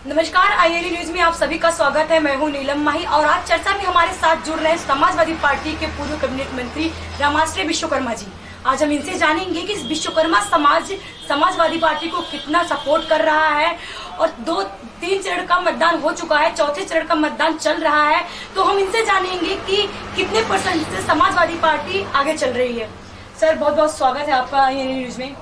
नमस्कार, IANA news में आप सभी का स्वागत है। मैं हूं नीलम माही और आज चर्चा में हमारे साथ जुड़ रहे हैं समाजवादी पार्टी के पूर्व कैबिनेट मंत्री रामाश्रय विश्वकर्मा जी। आज हम इनसे जानेंगे कि विश्वकर्मा समाज समाजवादी पार्टी को कितना सपोर्ट कर रहा है और 2-3 चरण का मतदान हो चुका है, चौथे चरण का मतदान चल रहा है, तो हम इनसे जानेंगे कि कितने % से समाजवादी पार्टी आगे चल रही है। सर, बहुत बहुत स्वागत है आपका IANA न्यूज में।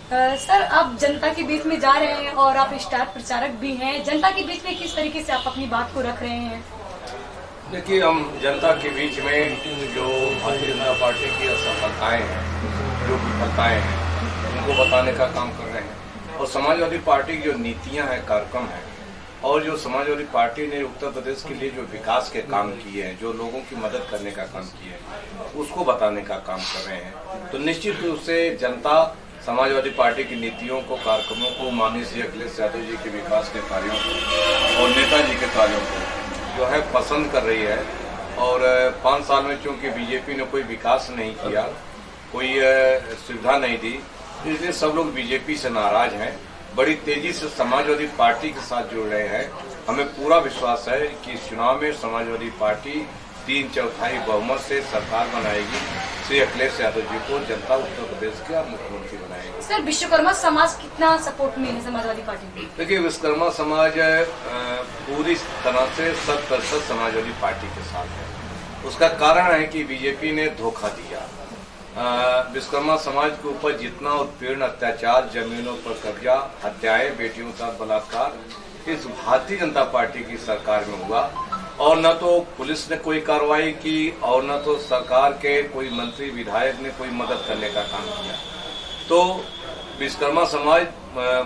सर, आप जनता के बीच में जा रहे हैं और आप स्टार प्रचारक भी हैं। जनता के बीच में किस तरीके से आप अपनी बात को रख रहे हैं? देखिए, हम जनता के बीच में जो भारतीय जनता पार्टी की असफलताएं हैं, जो विफलताएं हैं, उनको बताने का काम कर रहे हैं। और समाजवादी पार्टी की जो नीतियां हैं, कार्यक्रम हैं, और जो समाजवादी पार्टी ने उत्तर प्रदेश के लिए जो विकास के काम किए हैं, जो लोगों की मदद करने का काम किए हैं, उसको बताने का काम कर रहे हैं। तो निश्चित रूप से जनता समाजवादी पार्टी की नीतियों को, कार्यक्रमों को, माननीय श्री अखिलेश यादव जी के विकास के कार्यों को और नेताजी के कार्यों को जो है पसंद कर रही है। और 5 साल में चूंकि बीजेपी ने कोई विकास नहीं किया, कोई सुविधा नहीं दी, इसलिए सब लोग बीजेपी से नाराज हैं। बड़ी तेजी से समाजवादी पार्टी के साथ जुड़ रहे हैं। हमें पूरा विश्वास है कि इस चुनाव में समाजवादी पार्टी 3/4 बहुमत से सरकार बनाएगी। श्री अखिलेश यादव जी को जनता उत्तर प्रदेश के मुख्यमंत्री बनाएगी। सर, विश्वकर्मा समाज कितना सपोर्ट में है समाजवादी पार्टी को? देखिए, विश्वकर्मा समाज पूरी तरह से 100% समाजवादी पार्टी के साथ है। उसका कारण है कि बीजेपी ने धोखा दिया। विश्वकर्मा समाज के ऊपर जितना उत्पीड़न, अत्याचार, जमीनों पर कब्जा, हत्याएं, बेटियों का बलात्कार इस भारतीय जनता पार्टी की सरकार में हुआ, और न तो पुलिस ने कोई कार्रवाई की और न तो सरकार के कोई मंत्री विधायक ने कोई मदद करने का काम किया। तो विश्वकर्मा समाज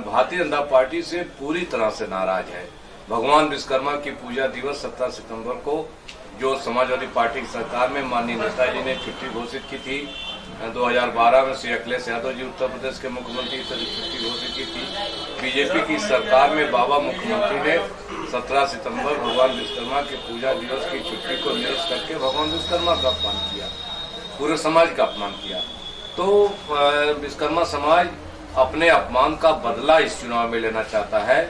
भारतीय जनता पार्टी से पूरी तरह से नाराज है। भगवान विश्वकर्मा की पूजा दिवस 17 सितंबर को जो समाजवादी पार्टी की सरकार में माननीय नेताजी ने छुट्टी घोषित की थी, 2012 में श्री अखिलेश यादव जी उत्तर प्रदेश के मुख्यमंत्री से छुट्टी घोषित की थी। बीजेपी की सरकार में बाबा मुख्यमंत्री ने 17 सितंबर भगवान विश्वकर्मा के पूजा दिवस की छुट्टी को निरस्त करके भगवान विश्वकर्मा का अपमान किया, पूरे समाज का अपमान किया। तो विश्वकर्मा समाज अपने अपमान का बदला इस चुनाव में लेना चाहता है,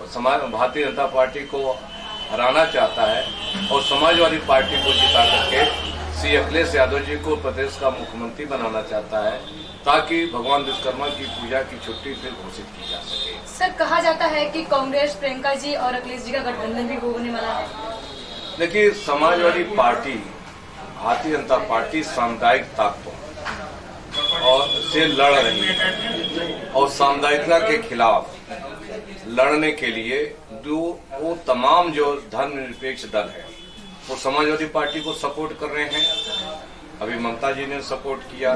भारतीय जनता पार्टी को हराना चाहता है और समाजवादी पार्टी को जिता करके श्री अखिलेश यादव जी को प्रदेश का मुख्यमंत्री बनाना चाहता है, ताकि भगवान विश्वकर्मा की पूजा की छुट्टी फिर घोषित की जा सके। सर, कहा जाता है कि कांग्रेस, प्रियंका जी और अखिलेश जी का गठबंधन भी होने वाला है। देखिए, समाजवादी पार्टी, भारतीय जनता पार्टी सामुदायिक ताकतों और से लड़ रही है और सामुदायिकता के खिलाफ लड़ने के लिए वो तमाम जो धर्मनिरपेक्ष दल है वो समाजवादी पार्टी को सपोर्ट कर रहे हैं। अभी ममता जी ने सपोर्ट किया।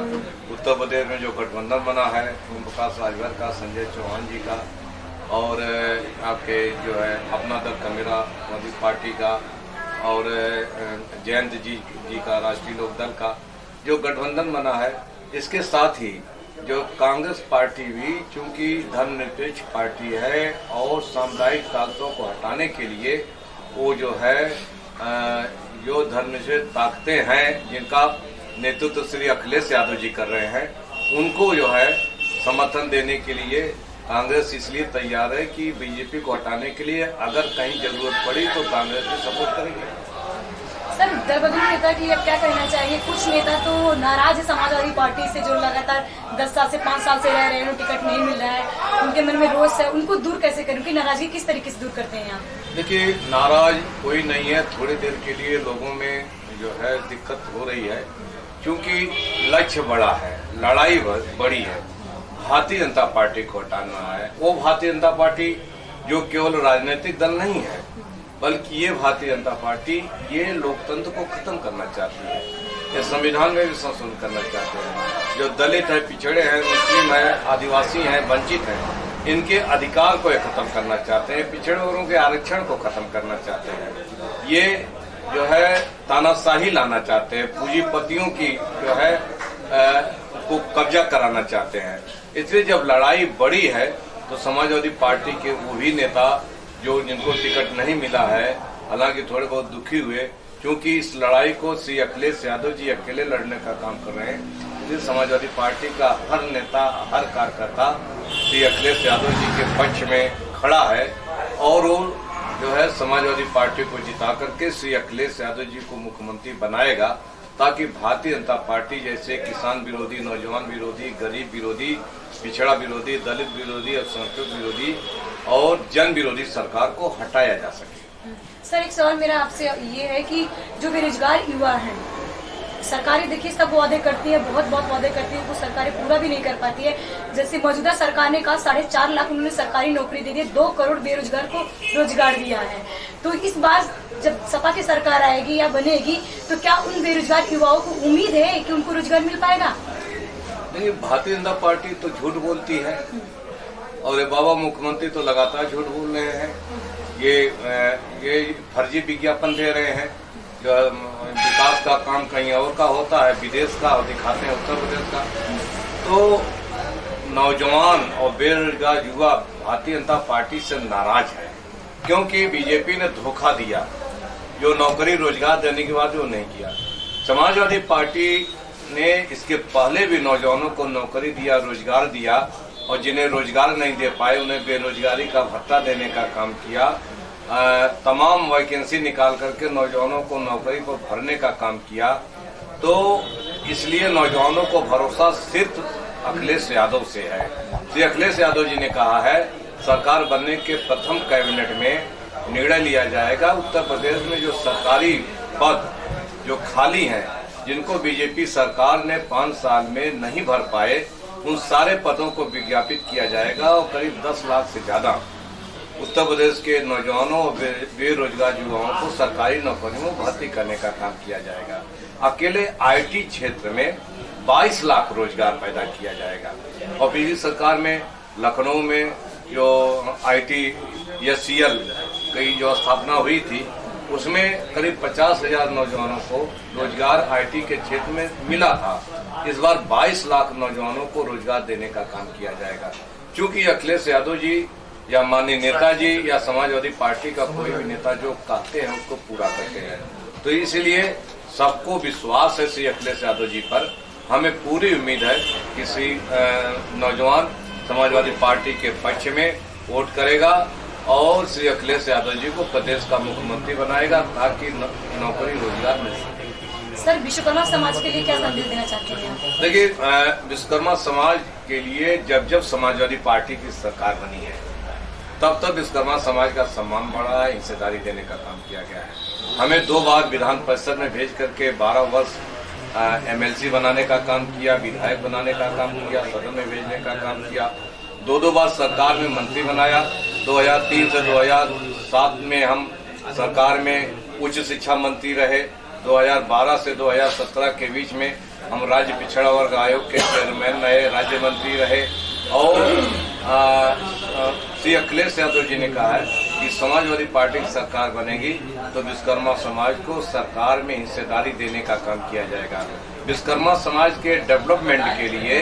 उत्तर प्रदेश में जो गठबंधन बना है ओम प्रकाश राजभर का, संजय चौहान जी का और आपके जो है अपना दल का, मेरा पार्टी का और जयंत जी का, राष्ट्रीय लोक दल का जो गठबंधन बना है, इसके साथ ही जो कांग्रेस पार्टी भी चूंकि धर्मनिरपेक्ष पार्टी है और सामुदायिक ताकतों को हटाने के लिए वो जो है जो धर्मनिरपेक्ष ताकतें हैं जिनका नेतृत्व श्री अखिलेश यादव जी कर रहे हैं, उनको जो है समर्थन देने के लिए कांग्रेस इसलिए तैयार है कि बीजेपी को हटाने के लिए अगर कहीं जरूरत पड़ी तो कांग्रेस को सपोर्ट करेगी। सर, दलबदलू नेता के लिए क्या कहना चाहिए? कुछ नेता तो नाराज है समाजवादी पार्टी से, जो लगातार 10 साल से 5 साल से रह रहे हैं, टिकट नहीं मिल रहा है, उनके मन में रोष है, उनको दूर कैसे करें? उनकी नाराजगी किस तरीके से दूर करते हैं आप? देखिए, नाराज कोई नहीं है। थोड़ी देर के लिए लोगों में जो है दिक्कत हो रही है, क्योंकि लक्ष्य बड़ा है, लड़ाई बड़ी है। भारतीय जनता पार्टी को हटाना है। वो भारतीय जनता पार्टी जो केवल राजनीतिक दल नहीं है, बल्कि ये भारतीय जनता पार्टी ये लोकतंत्र को खत्म करना चाहती है, ये संविधान में भी संशोधन करना चाहते हैं। जो दलित है, पिछड़े हैं, मुस्लिम है, आदिवासी हैं, वंचित हैं, इनके अधिकार को खत्म करना चाहते हैं, पिछड़े वर्गों के आरक्षण को खत्म करना चाहते हैं। ये जो है तानाशाही लाना चाहते हैं, पूंजीपतियों की जो है को कब्जा कराना चाहते हैं। इसलिए जब लड़ाई बड़ी है तो समाजवादी पार्टी के वो भी नेता जो जिनको टिकट नहीं मिला है, हालांकि थोड़े बहुत दुखी हुए, क्योंकि इस लड़ाई को श्री अखिलेश यादव जी अकेले लड़ने का काम कर रहे हैं। इसलिए समाजवादी पार्टी का हर नेता, हर कार्यकर्ता श्री अखिलेश यादव जी के पक्ष में खड़ा है ओवरऑल जो है समाजवादी पार्टी को जिता करके श्री अखिलेश यादव जी को मुख्यमंत्री बनाएगा, ताकि भारतीय जनता पार्टी जैसे किसान विरोधी, नौजवान विरोधी, गरीब विरोधी, पिछड़ा विरोधी, दलित विरोधी, अल्पसंख्यक विरोधी और जन विरोधी सरकार को हटाया जा सके। सर, एक सवाल मेरा आपसे ये है कि जो बेरोजगार युवा हैं, सरकारें देखिए सब वादे करती है, बहुत वादे करती है, वो सरकारें पूरा भी नहीं कर पाती है। जैसे मौजूदा सरकार ने कहा 4.5 लाख उन्होंने सरकारी नौकरी दे दी, 2 करोड़ बेरोजगार को रोजगार दिया है। तो इस बार जब सपा की सरकार आएगी या बनेगी, तो क्या उन बेरोजगार युवाओं को उम्मीद है कि उनको रोजगार मिल पाएगा? नहीं, भारतीय जनता पार्टी तो झूठ बोलती है और ये बाबा मुख्यमंत्री तो लगातार झूठ बोल रहे हैं। ये फर्जी विज्ञापन दे रहे हैं, जो विकास का काम कहीं और का होता है, विदेश का, और दिखाते हैं उत्तर प्रदेश का। तो नौजवान और बेरोजगार युवा भारतीय जनता पार्टी से नाराज है, क्योंकि बीजेपी ने धोखा दिया, जो नौकरी रोजगार देने के बाद वो नहीं किया। समाजवादी पार्टी ने इसके पहले भी नौजवानों को नौकरी दिया, रोजगार दिया, और जिन्हें रोजगार नहीं दे पाए उन्हें बेरोजगारी का भत्ता देने का काम किया। तमाम वैकेंसी निकाल करके नौजवानों को नौकरी पर भरने का काम किया। तो इसलिए नौजवानों को भरोसा सिर्फ अखिलेश यादव से है। श्री अखिलेश यादव जी ने कहा है सरकार बनने के प्रथम कैबिनेट में निर्णय लिया जाएगा, उत्तर प्रदेश में जो सरकारी पद जो खाली हैं, जिनको बीजेपी सरकार ने 5 साल में नहीं भर पाए, उन सारे पदों को विज्ञापित किया जाएगा और करीब 10 लाख से ज्यादा उत्तर प्रदेश के नौजवानों और बेरोजगार युवाओं को सरकारी नौकरियों में भर्ती करने का काम किया जाएगा। अकेले आईटी क्षेत्र में 22 लाख रोजगार पैदा किया जाएगा। और पिछली सरकार में लखनऊ में जो ITSCL की जो स्थापना हुई थी, उसमें करीब 50,000 नौजवानों को रोजगार IT के क्षेत्र में मिला था। इस बार 22 लाख नौजवानों को रोजगार देने का काम किया जाएगा। क्योंकि अखिलेश यादव जी या माननीय नेताजी या समाजवादी पार्टी का कोई भी नेता जो कहते हैं उसको पूरा करते हैं, तो इसलिए सबको विश्वास है श्री अखिलेश यादव जी पर। हमें पूरी उम्मीद है कि श्री नौजवान समाजवादी पार्टी के पक्ष में वोट करेगा और श्री अखिलेश यादव जी को प्रदेश का मुख्यमंत्री बनाएगा, ताकि नौकरी रोजगार मिल सके। सर, विश्वकर्मा समाज के लिए क्या संदेश देना चाहते हैं? देखिए, विश्वकर्मा समाज के लिए जब समाजवादी पार्टी की सरकार बनी है, तब विश्वकर्मा समाज का सम्मान बढ़ा है, हिस्सेदारी देने का काम किया गया है। हमें 2 बार विधान परिषद में भेज करके 12 वर्ष MLC बनाने का काम किया, विधायक बनाने का काम किया, सदन में भेजने का काम किया। 2 बार सरकार में मंत्री बनाया। 2003 से 2007 में हम सरकार में उच्च शिक्षा मंत्री रहे। 2012 से 2017 के बीच में हम राज्य पिछड़ा वर्ग आयोग के चेयरमैन रहे, राज्य मंत्री रहे। और श्री अखिलेश यादव जी ने कहा है कि समाजवादी पार्टी की सरकार बनेगी तो विश्वकर्मा समाज को सरकार में हिस्सेदारी देने का काम किया जाएगा। विश्वकर्मा समाज के डेवलपमेंट के लिए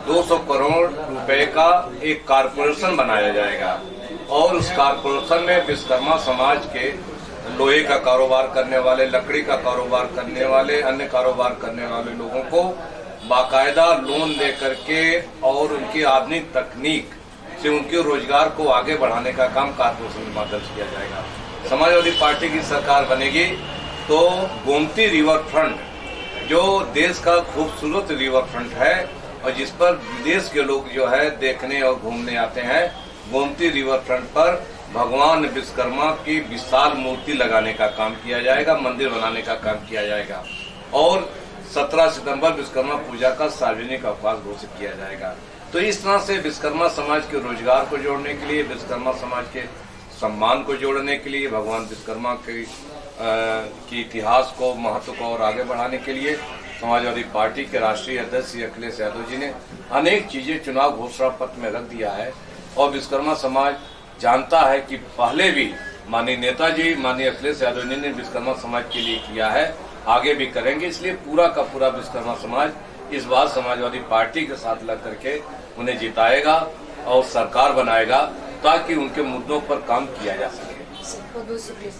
200 करोड़ रुपए का एक कारपोरेशन बनाया जाएगा और उस कारपोरेशन में विश्वकर्मा समाज के लोहे का कारोबार करने वाले, लकड़ी का कारोबार करने वाले, अन्य कारोबार करने वाले लोगों को बाकायदा लोन लेकर के और उनकी आधुनिक तकनीक से उनके रोजगार को आगे बढ़ाने का काम कारपोरेशन के माध्यम से किया जाएगा। समाजवादी पार्टी की सरकार बनेगी तो गोमती रिवर फ्रंट, जो देश का खूबसूरत रिवर फ्रंट है और जिस पर विदेश के लोग जो है देखने और घूमने आते हैं, गोमती रिवर फ्रंट पर भगवान विश्वकर्मा की विशाल मूर्ति लगाने का काम किया जाएगा, मंदिर बनाने का काम किया जाएगा और 17 सितंबर विश्वकर्मा पूजा का सार्वजनिक अवकाश घोषित किया जाएगा। तो इस तरह से विश्वकर्मा समाज के रोजगार को जोड़ने के लिए, विश्वकर्मा समाज के सम्मान को जोड़ने के लिए, भगवान विश्वकर्मा के इतिहास को, महत्व को और आगे बढ़ाने के लिए समाजवादी पार्टी के राष्ट्रीय अध्यक्ष श्री अखिलेश यादव जी ने अनेक चीजें चुनाव घोषणा पत्र में रख दिया है। और विश्वकर्मा समाज जानता है कि पहले भी माननीय नेताजी, माननीय अखिलेश यादव जी ने विश्वकर्मा समाज के लिए किया है, आगे भी करेंगे। इसलिए पूरा का पूरा विश्वकर्मा समाज इस बार समाजवादी पार्टी के साथ लग करके उन्हें जिताएगा और सरकार बनाएगा, ताकि उनके मुद्दों पर काम किया जा सके। बहुत बहुत शुक्रिया।